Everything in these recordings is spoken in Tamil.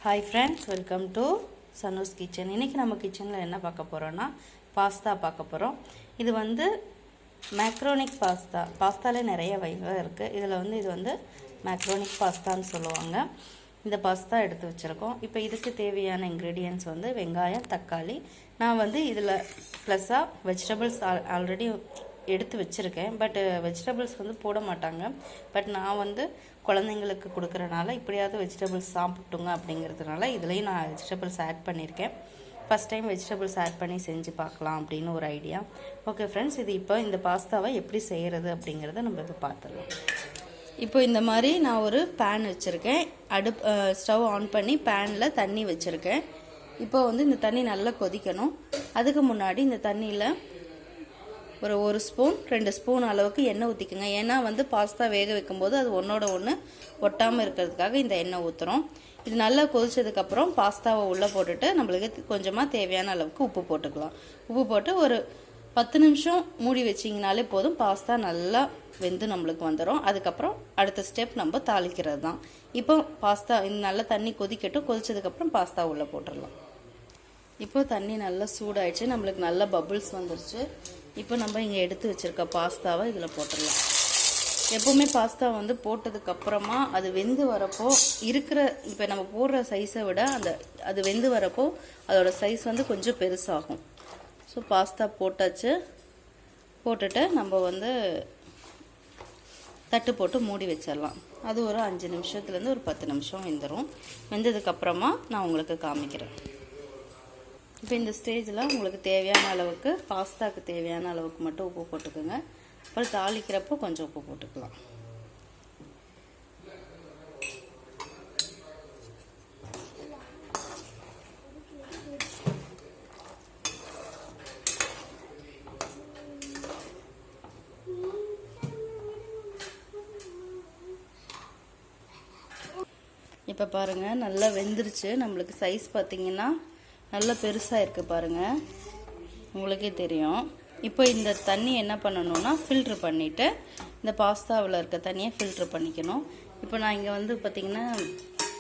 Hi friends, welcome to Sanu's kitchen. இன்றைக்கி நம்ம கிச்சனில் என்ன பார்க்க போகிறோன்னா பாஸ்தா பார்க்க போகிறோம். இது வந்து மேக்ரோனிக் பாஸ்தா. பாஸ்தாலே நிறைய வகை இருக்குது. இதில் இது மேக்ரோனிக் பாஸ்தான்னு சொல்லுவாங்க. இந்த பாஸ்தா எடுத்து வச்சுருக்கோம். இப்போ இதுக்கு தேவையான இன்க்ரீடியன்ட்ஸ் வெங்காயம், தக்காளி. நான் இதில் ப்ளஸ்ஸாக வெஜிடபிள்ஸ் ஆல்ரெடி எடுத்து வச்சுருக்கேன். பட் வெஜிடபிள்ஸ் போட மாட்டாங்க. பட் நான் குழந்தைங்களுக்கு கொடுக்குறனால இப்படியாவது வெஜிடபிள்ஸ் சாப்பிட்டுங்க அப்படிங்கிறதுனால இதுலேயும் நான் வெஜிடபிள்ஸ் ஆட் பண்ணியிருக்கேன். ஃபஸ்ட் டைம் வெஜிடபிள்ஸ் ஆட் பண்ணி செஞ்சு பார்க்கலாம் அப்படின்னு ஒரு ஐடியா. ஓகே ஃப்ரெண்ட்ஸ், இது இப்போ இந்த பாஸ்தாவை எப்படி செய்கிறது அப்படிங்கிறத நம்ம இப்போ பார்த்துடலாம். இப்போ இந்த மாதிரி நான் ஒரு பேன் வச்சுருக்கேன். ஸ்டவ் ஆன் பண்ணி பேனில் தண்ணி வச்சுருக்கேன். இப்போ இந்த தண்ணி நல்லா கொதிக்கணும். அதுக்கு முன்னாடி இந்த தண்ணியில் ஒரு ஸ்பூன் 2 ஸ்பூன் அளவுக்கு எண்ணெய் ஊற்றிக்குங்க. ஏன்னா பாஸ்தா வேக வைக்கும்போது அது ஒன்றோட ஒன்று ஒட்டாமல் இருக்கிறதுக்காக இந்த எண்ணெய் ஊற்றுறோம். இது நல்லா கொதிச்சதுக்கப்புறம் பாஸ்தாவை உள்ளே போட்டுட்டு நம்மளுக்கு கொஞ்சமாக தேவையான அளவுக்கு உப்பு போட்டுக்கலாம். உப்பு போட்டு ஒரு 10 நிமிஷம் மூடி வச்சிங்கனாலே போதும். பாஸ்தா நல்லா வெந்து நம்மளுக்கு வந்துடும். அதுக்கப்புறம் அடுத்த ஸ்டெப் நம்ம தாளிக்கிறது தான். இப்போ பாஸ்தா நல்லா தண்ணி கொதிக்கட்டும். கொதிச்சதுக்கப்புறம் பாஸ்தா உள்ளே போட்டுடலாம். இப்போ தண்ணி நல்லா சூடாயிடுச்சு. நம்மளுக்கு நல்லா பபுள்ஸ் வந்துருச்சு. இப்போ நம்ம இங்கே எடுத்து வச்சுருக்க பாஸ்தாவை இதில் போட்டுடலாம். எப்போவுமே பாஸ்தா போட்டதுக்கப்புறமா அது வெந்து வரப்போ இருக்கிற இப்போ நம்ம போடுற சைஸை விட அது வெந்து வரப்போ அதோட சைஸ் கொஞ்சம் பெருசாகும். ஸோ பாஸ்தா போட்டாச்சு. போட்டுட்டு நம்ம தட்டு போட்டு மூடி வச்சிடலாம். அது ஒரு 5 நிமிஷத்துலேருந்து ஒரு 10 நிமிஷம் வெந்துடும். வெந்ததுக்கப்புறமா நான் உங்களுக்கு காமிக்கிறேன். இப்போ இந்த ஸ்டேஜில் உங்களுக்கு தேவையான அளவுக்கு பாஸ்தாவுக்கு தேவையான அளவுக்கு மட்டும் உப்பு போட்டுக்கோங்க. அப்புறம் தாளிக்கிறப்போ கொஞ்சம் உப்பு போட்டுக்கலாம். இப்போ பாருங்கள், நல்லா வெந்துருச்சு. நம்மளுக்கு சைஸ் பார்த்திங்கன்னா நல்லா பெருசாக இருக்குது பாருங்கள், உங்களுக்கே தெரியும். இப்போ இந்த தண்ணி என்ன பண்ணணும்னா ஃபில்ட்ரு பண்ணிவிட்டு இந்த பாஸ்தாவில் இருக்க தண்ணியை ஃபில்ட்ரு பண்ணிக்கணும். இப்போ நான் இங்கே பார்த்திங்கன்னா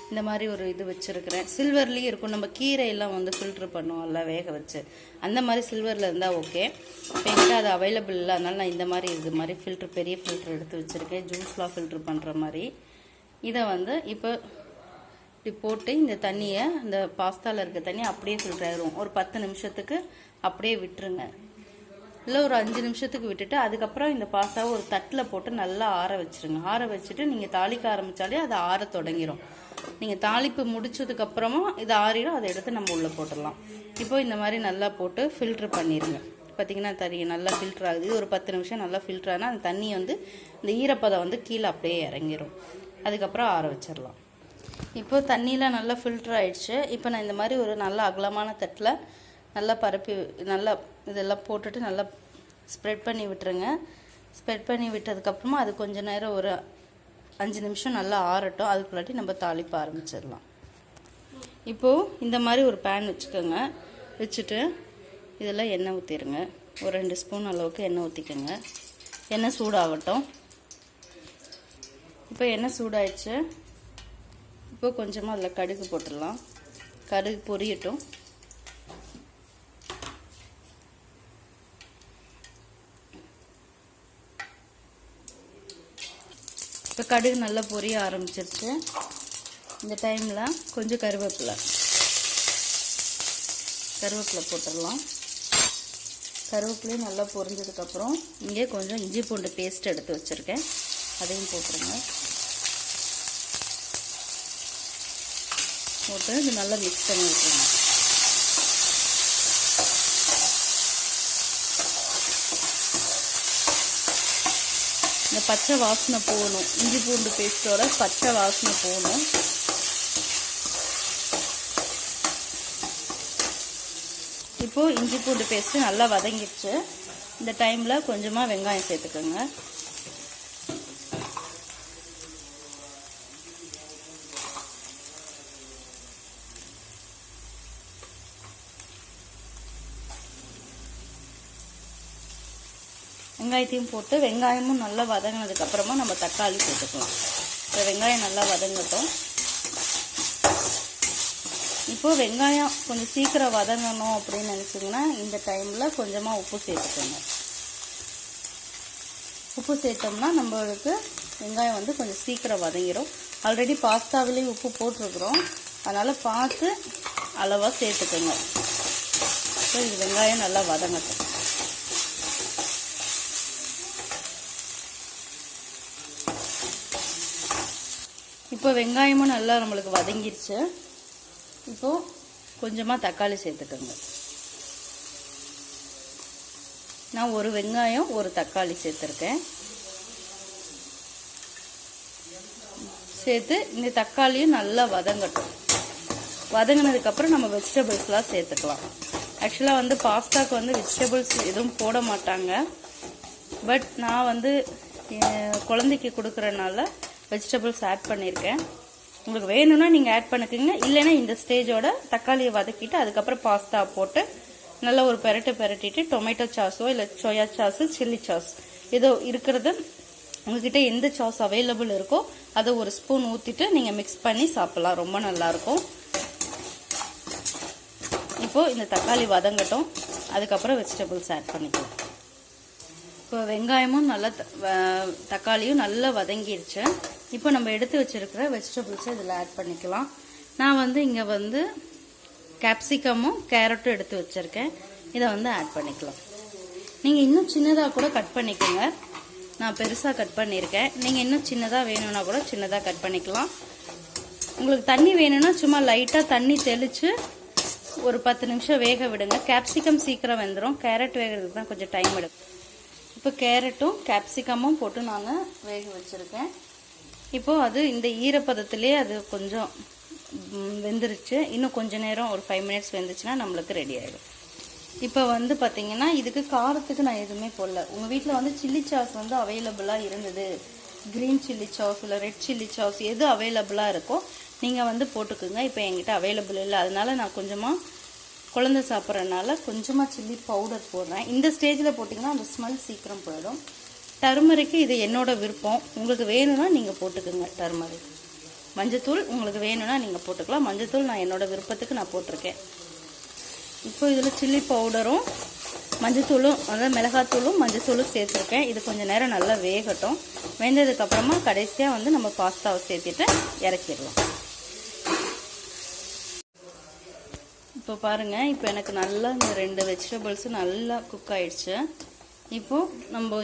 இந்த மாதிரி ஒரு இது வச்சுருக்கிறேன். சில்வர்லேயும் இருக்கும். நம்ம கீரையெல்லாம் ஃபில்ட்ரு பண்ணுவோம்ல வேக வச்சு, அந்த மாதிரி சில்வரில் இருந்தால் ஓகே. இப்போ என்கிட்ட அது அவைலபிள் இல்லை, அதனால் நான் இந்த மாதிரி இது மாதிரி ஃபில்ட்ரு, பெரிய ஃபில்ட்ரு எடுத்து வச்சுருக்கேன். ஜூஸ்லாம் ஃபில்ட்ரு பண்ணுற மாதிரி. இதை இப்போ இப்படி போட்டு இந்த தண்ணியை, இந்த பாஸ்தாவில் இருக்க தண்ணி அப்படியே ஃபில்டர் ஆகிடும். ஒரு 10 நிமிஷத்துக்கு அப்படியே விட்டுருங்க. இல்லை ஒரு 5 நிமிஷத்துக்கு விட்டுட்டு அதுக்கப்புறம் இந்த பாஸ்தாவை ஒரு தட்டில் போட்டு நல்லா ஆற வச்சுருங்க. ஆற வச்சுட்டு நீங்கள் தாளிக்க ஆரம்பித்தாலே அது ஆற தொடங்கிடும். நீங்கள் தாளிப்பு முடிச்சதுக்கப்புறமா இது ஆறிடும். அதை எடுத்து நம்ம உள்ளே போட்டுடலாம். இப்போ இந்த மாதிரி நல்லா போட்டு ஃபில்ட்ரு பண்ணிடுங்க. பார்த்திங்கன்னா தண்ணி நல்லா ஃபில்ட்ரு ஆகுது. ஒரு 10 நிமிஷம் நல்லா ஃபில்ட்ரு ஆனால் அந்த தண்ணி இந்த ஈரப்பதம் கீழே அப்படியே இறங்கிடும். அதுக்கப்புறம் ஆற வச்சிடலாம். இப்போ தண்ணியில் நல்லா ஃபில்ட்ரு ஆகிடுச்சு. இப்போ நான் இந்த மாதிரி ஒரு நல்ல அகலமான தட்டில் நல்லா பரப்பி நல்லா இதெல்லாம் போட்டுட்டு நல்லா ஸ்ப்ரெட் பண்ணி விட்டுருங்க. ஸ்ப்ரெட் பண்ணி விட்டதுக்கப்புறமா அது கொஞ்சம் நேரம் ஒரு 5 நிமிஷம் நல்லா ஆறட்டும். அதுக்குள்ளாட்டி நம்ம தாளிப்ப ஆரம்பிச்சிடலாம். இப்போது இந்த மாதிரி ஒரு பேன் வச்சுக்கோங்க. வச்சுட்டு இதில் எண்ணெய் ஊற்றிடுங்க. ஒரு 2 ஸ்பூன் அளவுக்கு எண்ணெய் ஊற்றிக்கோங்க. எண்ணெய் சூடாகட்டும். இப்போ எண்ணெய் சூடாயிடுச்சு. இப்போ கொஞ்சமாக அதில் கடுகு போட்டுடலாம். கடுகு பொரியட்டும். இப்போ கடுகு நல்லா பொரிய ஆரம்பிச்சிருச்சு. இந்த டைமில் கொஞ்சம் கருவேப்பிலை போட்டுடலாம். கருவேப்பிலையும் நல்லா பொரிஞ்சதுக்கப்புறம் இங்கே கொஞ்சம் இஞ்சி பூண்டு பேஸ்ட் எடுத்து வச்சுருக்கேன், அதையும் போட்டுருங்க. போட்டு இது நல்லா மிக்ஸ் பண்ணி விட்டுருங்க. இந்த பச்சை வாசனை போகணும். இஞ்சி பூண்டு பேஸ்ட்டோட பச்சை வாசனை போகணும். இப்போது இஞ்சி பூண்டு பேஸ்ட்டு நல்லா வதங்கிடுச்சு. இந்த டைமில் கொஞ்சமாக வெங்காயம் சேர்த்துக்கோங்க. வெங்காயத்தையும் போட்டு வெங்காயமும் நல்லா வதங்கினதுக்கப்புறமா நம்ம தக்காளி போட்டுக்கலாம். இப்போ வெங்காயம் நல்லா வதங்கட்டும். இப்போது வெங்காயம் கொஞ்சம் சீக்கிரம் வதங்கணும் அப்படின்னு நினச்சிங்கன்னா இந்த டைமில் கொஞ்சமாக உப்பு சேர்த்துக்கோங்க. உப்பு சேர்த்தோம்னா நம்மளுக்கு வெங்காயம் வந்து கொஞ்சம் சீக்கிரம் வதங்கிடும். ஆல்ரெடி பாஸ்தாவிலேயும் உப்பு போட்டிருக்கிறோம், அதனால் பார்த்து அளவாக சேர்த்துக்கோங்க. ஸோ இது வெங்காயம் நல்லா வதங்கட்டும். இப்போ வெங்காயமும் நல்லா நம்மளுக்கு வதங்கிருச்சு. இப்போது கொஞ்சமாக தக்காளி சேர்த்துக்கோங்க. நான் ஒரு வெங்காயம் ஒரு தக்காளி சேர்த்துருக்கேன். சேர்த்து இந்த தக்காளியும் நல்லா வதங்கட்டும். வதங்கினதுக்கப்புறம் நம்ம வெஜிடபிள்ஸ்லாம் சேர்த்துக்கலாம். ஆக்சுவலாக வந்து பாஸ்தாவுக்கு வந்து வெஜிடபிள்ஸ் எதுவும் போட மாட்டாங்க, பட் நான் வந்து குழந்தைக்கு கொடுக்குறனால வெஜிடபிள்ஸ் ஆட் பண்ணியிருக்கேன். உங்களுக்கு வேணும்னா நீங்கள் ஆட் பண்ணிக்கோங்க, இல்லைன்னா இந்த ஸ்டேஜோட தக்காளியை வதக்கிட்டு அதுக்கப்புறம் பாஸ்தா போட்டு நல்லா ஒரு பெரட்டிட்டு டொமேட்டோ சாஸோ இல்லை சோயா சாஸு சில்லி சாஸ் ஏதோ இருக்கிறது உங்ககிட்ட எந்த சாஸ் அவைலபிள் இருக்கோ அதை ஒரு ஸ்பூன் ஊற்றிட்டு நீங்கள் மிக்ஸ் பண்ணி சாப்பிட்லாம். ரொம்ப நல்லாயிருக்கும். இப்போது இந்த தக்காளி வதங்கட்டும், அதுக்கப்புறம் வெஜிடபிள்ஸ் ஆட் பண்ணிக்கலாம். இப்போ வெங்காயமும் நல்லா தக்காளியும் நல்லா வதங்கிருச்சு. இப்போ நம்ம எடுத்து வச்சிருக்கிற வெஜிடபிள்ஸை இதில் ஆட் பண்ணிக்கலாம். நான் வந்து இங்கே வந்து கேப்சிகமும் கேரட்டும் எடுத்து வச்சுருக்கேன், இதை வந்து ஆட் பண்ணிக்கலாம். நீங்கள் இன்னும் சின்னதாக கூட கட் பண்ணிக்கோங்க. நான் பெருசாக கட் பண்ணியிருக்கேன். நீங்கள் இன்னும் சின்னதாக வேணும்னா கூட சின்னதாக கட் பண்ணிக்கலாம். உங்களுக்கு தண்ணி வேணும்னா சும்மா லைட்டாக தண்ணி தெளித்து ஒரு 10 நிமிஷம் வேக விடுங்க. கேப்சிகம் சீக்கிரம் வெந்துடும், கேரட் வேகிறதுக்கு தான் கொஞ்சம் டைம் எடுக்கும். இப்போ கேரட்டும் கேப்சிகமும் போட்டு நாங்கள் வேக வச்சுருக்கேன். இப்போது அது இந்த ஈரப்பதத்திலே அது கொஞ்சம் வெந்துருச்சு. இன்னும் கொஞ்சம் நேரம் ஒரு 5 மினிட்ஸ் வெந்துச்சுன்னா நம்மளுக்கு ரெடி ஆகிடும். இப்போ வந்து பார்த்திங்கன்னா இதுக்கு காரத்துக்கு நான் எதுவுமே போடல. உங்கள் வீட்டில் வந்து சில்லி சாஸ் வந்து அவைலபிளாக இருந்தது, க்ரீன் சில்லி சாஸ் இல்லை ரெட் சில்லி சாஸ் எது அவைலபிளாக இருக்கோ நீங்கள் வந்து போட்டுக்குங்க. இப்போ என்கிட்ட அவைலபிள் இல்லை, அதனால நான் கொஞ்சமாக குழந்தை சாப்பிட்றதுனால கொஞ்சமாக சில்லி பவுடர் போடுறேன். இந்த ஸ்டேஜில் போட்டிங்கன்னா அந்த ஸ்மெல் சீக்கிரம் போயிடும். டர்மரிக்கு இது என்னோட விருப்பம், உங்களுக்கு வேணும்னா நீங்கள் போட்டுக்குங்க. டர்மரிக் மஞ்சத்தூள் உங்களுக்கு வேணும்னா நீங்கள் போட்டுக்கலாம். மஞ்சத்தூள் நான் என்னோட விருப்பத்துக்கு நான் போட்டிருக்கேன். இப்போ இதில் சில்லி பவுடரும் மஞ்சத்தூளும் அதாவது மிளகாத்தூளும் மஞ்சத்தூளும் சேர்த்துருக்கேன். இது கொஞ்சம் நேரம் நல்லா வேகட்டும். வெந்ததுக்கப்புறமா கடைசியாக வந்து நம்ம பாஸ்தாவை சேர்த்துட்டு இறக்கிடலாம். இப்போ பாருங்கள், இப்போ எனக்கு நல்லா இந்த 2 வெஜிடபிள்ஸும் நல்லா குக் ஆகிடுச்சு. இப்போது நம்ம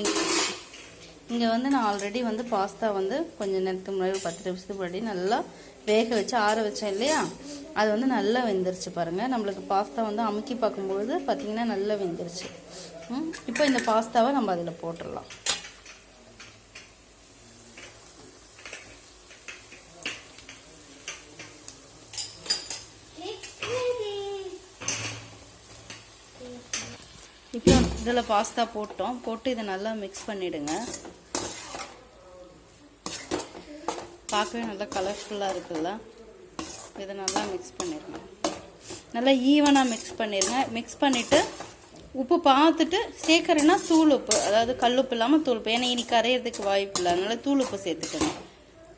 இங்கே வந்து நான் ஆல்ரெடி வந்து பாஸ்தா வந்து கொஞ்சம் நேரத்துக்கு முன்னாடி 10 நிமிஷத்துக்கு முன்னாடி நல்லா வேக வச்சு ஆற வச்சேன் இல்லையா, அது வந்து நல்லா வெந்துருச்சு. பாருங்கள், நம்மளுக்கு பாஸ்தா வந்து அமுக்கி பார்க்கும்பொழுது பார்த்திங்கன்னா நல்லா வெந்துருச்சு. இப்போ இந்த பாஸ்தாவை நம்ம அதில் போட்டுடலாம். இப்போ இதில் பாஸ்தா போட்டு இதை நல்லா மிக்ஸ் பண்ணிவிடுங்க. பார்க்கவே நல்லா கலர்ஃபுல்லாக இருக்குல்ல. இதை நல்லா மிக்ஸ் பண்ணிடுங்க. நல்லா ஈவனாக மிக்ஸ் பண்ணிடுங்க. மிக்ஸ் பண்ணிவிட்டு உப்பு பார்த்துட்டு சேர்க்குறேன்னா தூள் உப்பு, அதாவது கல் உப்பு இல்லாமல் தூள் உப்பு, ஏன்னா இனி கரையிறதுக்கு வாய்ப்பு இல்லை, அதனால தூள் உப்பு சேர்த்துக்கணும்.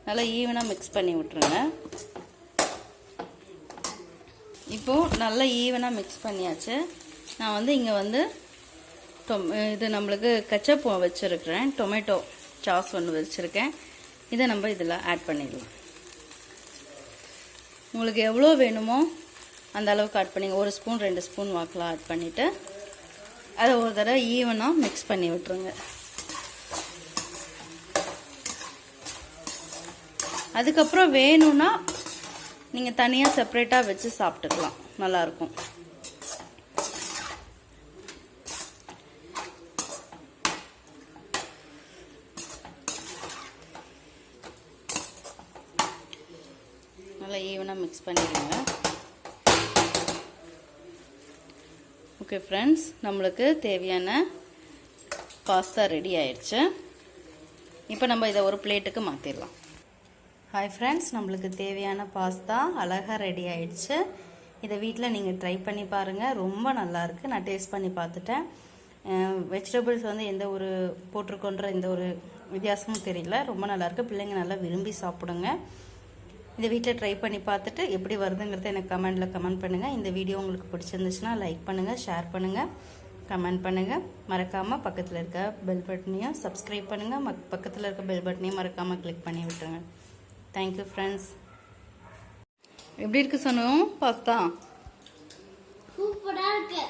நல்லா ஈவனாக மிக்ஸ் பண்ணி விட்டுருங்க. இப்போது நல்லா ஈவனாக மிக்ஸ் பண்ணியாச்சு. நான் வந்து இங்கே வந்து இது நம்மளுக்கு கெச்சப் வச்சுருக்கிறேன், டொமேட்டோ சாஸ் ஒன்று வச்சுருக்கேன். இதை நம்ம இதில் ஆட் பண்ணிடலாம். உங்களுக்கு எவ்வளோ வேணுமோ அந்த அளவுக்கு ஆட் பண்ணிங்க. 1 ஸ்பூன் 2 ஸ்பூன் வாக்கில் ஆட் பண்ணிவிட்டு அதை ஒரு தடவை ஈவனாக மிக்ஸ் பண்ணி விட்டுருங்க. அதுக்கப்புறம் வேணும்னா நீங்கள் தனியாக செப்பரேட்டாக வச்சு சாப்பிட்டுக்கலாம், நல்லாயிருக்கும். நல்லா ஈவனாக மிக்ஸ் பண்ணிடுங்க. ஓகே ஃப்ரெண்ட்ஸ், நம்மளுக்கு தேவையான பாஸ்தா ரெடி ஆயிடுச்சு. இப்போ நம்ம இதை ஒரு பிளேட்டுக்கு மாற்றிடலாம். ஹாய் ஃப்ரெண்ட்ஸ், நம்மளுக்கு தேவையான பாஸ்தா அழகாக ரெடி ஆயிடுச்சு. இதை வீட்டில் நீங்கள் ட்ரை பண்ணி பாருங்கள், ரொம்ப நல்லாயிருக்கு. நான் டேஸ்ட் பண்ணி பார்த்துட்டேன். வெஜிடபிள்ஸ் வந்து எந்த ஒரு போட்டிருக்கோன்ற எந்த ஒரு வித்தியாசமும் தெரியல, ரொம்ப நல்லாயிருக்கு. பிள்ளைங்க நல்லா விரும்பி சாப்பிடுங்க. இதை வீட்டில் ட்ரை பண்ணி பார்த்துட்டு எப்படி வருதுங்கிறத எனக்கு கமெண்டில் கமெண்ட் பண்ணுங்கள். இந்த வீடியோ உங்களுக்கு பிடிச்சிருந்துச்சுன்னா லைக் பண்ணுங்கள், ஷேர் பண்ணுங்கள், கமெண்ட் பண்ணுங்கள். மறக்காமல் பக்கத்தில் இருக்க பெல் பட்டனையும் சப்ஸ்கிரைப் பண்ணுங்கள். பக்கத்தில் இருக்க பெல் பட்டனையும் மறக்காமல் கிளிக் பண்ணி விட்டுருங்க. Thank you friends. எப்படி இருக்குது சொன்னோம் பாஸ்தா? சூப்பராக இருக்குது.